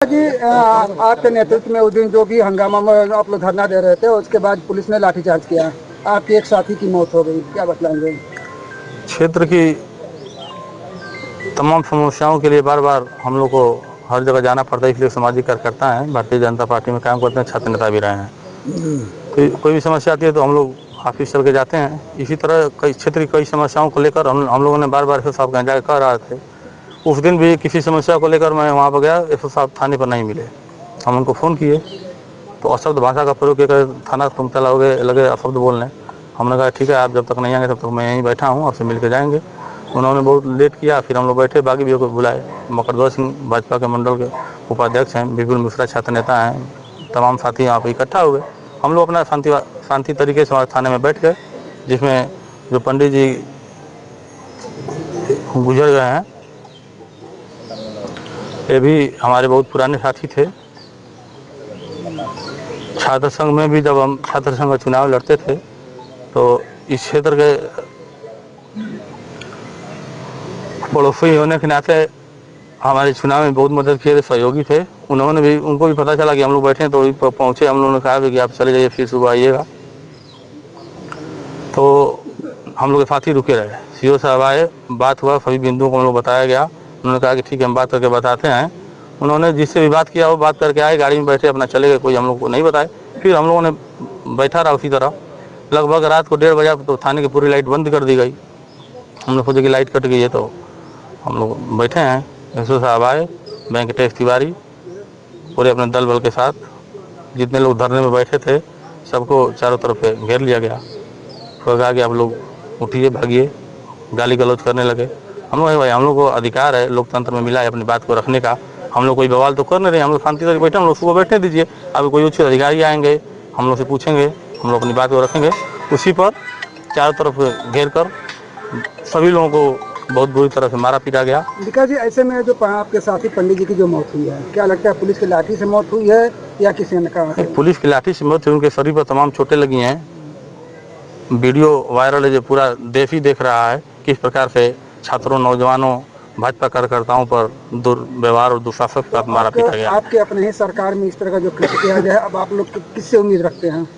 जी आपके नेतृत्व में उस दिन जो भी हंगामा में आप लोग धरना दे रहे थे, उसके बाद पुलिस ने लाठीचार्ज किया, आपके एक साथी की मौत हो गई, क्या बतलाएंगे? क्षेत्र की तमाम समस्याओं के लिए बार बार हम लोग को हर जगह जाना पड़ता है, इसलिए सामाजिक कार्यकर्ता हैं, भारतीय जनता पार्टी में काम करते हैं, छात्र नेता भी रहे हैं। तो कोई भी समस्या आती है तो हम लोग ऑफिस चल के जाते हैं। इसी तरह कई क्षेत्र की कई समस्याओं को लेकर हम लोगों ने बार बार एसओ साहब जाकर कह रहे थे। उस दिन भी किसी समस्या को लेकर मैं वहाँ पर गया, एसओ साहब थाने पर नहीं मिले। हम उनको फ़ोन किए तो अशब्द भाषा का प्रयोग कर थाना तुम चलाओगे लगे अशब्द बोलने। हमने कहा ठीक है, आप जब तक नहीं आएंगे तब तक मैं यहीं बैठा हूँ, आपसे मिल के जाएंगे। उन्होंने बहुत लेट किया, फिर हम लोग बैठे, बागी भी को बुलाए। मकरध्वज सिंह भाजपा के मंडल के उपाध्यक्ष हैं, विपुल मिश्रा छात्र नेता हैं, तमाम साथी यहाँ पर इकट्ठा हुए। हम लोग अपना शांति तरीके से थाने में बैठ गए, जिसमें जो पंडित जी गुजर गए हैं ये भी हमारे बहुत पुराने साथी थे। छात्र संघ में भी जब हम छात्र संघ का चुनाव लड़ते थे तो इस क्षेत्र के पड़ोसी होने के नाते हमारे चुनाव में बहुत मदद किए थे, सहयोगी थे। उन्होंने भी, उनको भी पता चला कि हम लोग बैठे हैं तो पहुँचे। हम लोगों ने कहा कि आप चले जाइए, फिर सुबह आइएगा। तो हम लोग के साथ ही रुके रहे। सीओ साहब आए, बात हुआ, सभी बिंदुओं को हम लोग बताया गया। उन्होंने कहा कि ठीक है, हम बात करके बताते हैं। उन्होंने जिससे भी बात किया वो बात करके आए, गाड़ी में बैठे अपना चले गए, कोई हम लोग को नहीं बताए। फिर हम लोगों ने बैठा रहा उसी तरह। लगभग रात को 1:30 बजे तो थाने की पूरी लाइट बंद कर दी गई। हम लोग सोचे कि लाइट कट गई है, तो हम लोग बैठे हैं। एसओ साहब आए, वेंकटेश तिवारी पूरे अपने दल बल के साथ, जितने लोग धरने में बैठे थे सबको चारों तरफ से घेर लिया गया। तो कहा कि आप लोग उठिए, भागिए, गाली गलौज करने लगे। हम लोग भाई, हम लोग को अधिकार है, लोकतंत्र में मिला है अपनी बात को रखने का। हम लोग कोई बवाल तो कर नहीं रहे, हम लोग शांति से बैठे, हम लोग सुबह बैठने दीजिए। अभी कोई उच्च अधिकारी आएंगे, हम लोग से पूछेंगे, हम लोग अपनी बात को रखेंगे। उसी पर चारों तरफ घेर कर सभी लोगों को बहुत बुरी तरह से मारा पीटा गया। विकास जी, ऐसे में जो आपके साथी पंडित जी की जो मौत हुई है, क्या लगता है पुलिस की लाठी से मौत हुई है या किसी ने कहा? पुलिस की लाठी से मौत हुई, उनके शरीर पर तमाम चोटें लगी हैं। वीडियो वायरल है जो पूरा देश ही देख रहा है, किस प्रकार से छात्रों, नौजवानों, भाजपा कार्यकर्ताओं पर दुर्व्यवहार और दुशासन के साथ मारा पीटा गया। आपके अपने ही सरकार में इस तरह का जो कृत्य किया गया है, अब आप लोग किससे उम्मीद रखते हैं?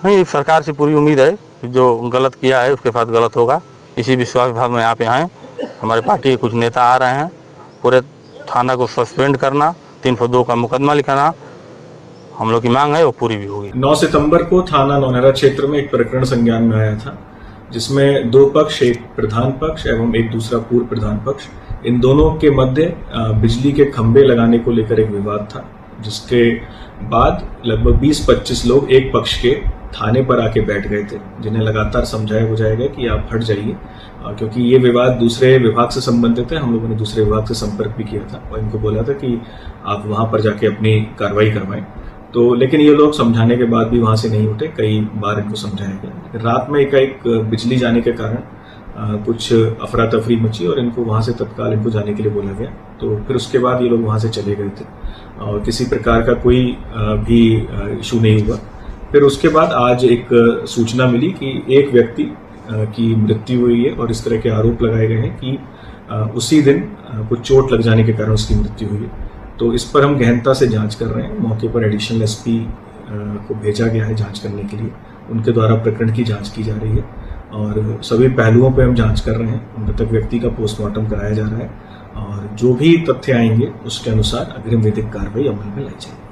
नहीं, सरकार से पूरी उम्मीद है, जो गलत किया है उसके साथ गलत होगा, इसी विश्वास के साथ में यहाँ पे आए। हमारे पार्टी के कुछ नेता आ रहे हैं, पूरे थाना को सस्पेंड करना, 302 का मुकदमा लिखाना हम लोग की मांग है, वो पूरी भी होगी। 9 सितंबर को थाना नौनहरा क्षेत्र में एक प्रकरण संज्ञान में आया था, जिसमें 2 पक्ष, एक प्रधान पक्ष एवं एक दूसरा पूर्व प्रधान पक्ष, इन दोनों के मध्य बिजली के खंभे लगाने को लेकर एक विवाद था। जिसके बाद लगभग 20-25 लोग एक पक्ष के थाने पर आके बैठ गए थे, जिन्हें लगातार समझाया बुझाया गया कि आप हट जाइए, क्योंकि ये विवाद दूसरे विभाग से संबंधित है। हम लोगों ने दूसरे विभाग से संपर्क भी किया था और इनको बोला था कि आप वहां पर जाके अपनी कार्रवाई करवाएं। तो लेकिन ये लोग समझाने के बाद भी वहां से नहीं उठे, कई बार इनको समझाया गया। रात में एकाएक बिजली जाने के कारण कुछ अफरा तफरी मची और इनको वहां से तत्काल इनको जाने के लिए बोला गया। तो फिर उसके बाद ये लोग वहां से चले गए थे और किसी प्रकार का कोई भी इशू नहीं हुआ। फिर उसके बाद आज एक सूचना मिली कि एक व्यक्ति की मृत्यु हुई है और इस तरह के आरोप लगाए गए हैं कि उसी दिन कुछ चोट लग जाने के कारण उसकी मृत्यु हुई है। तो इस पर हम गहनता से जांच कर रहे हैं। मौके पर एडिशनल एसपी को भेजा गया है जांच करने के लिए, उनके द्वारा प्रकरण की जांच की जा रही है और सभी पहलुओं पर हम जांच कर रहे हैं। मृतक व्यक्ति का पोस्टमार्टम कराया जा रहा है और जो भी तथ्य आएंगे उसके अनुसार अग्रिम विधिक कार्रवाई अमल में लाई जाएगी।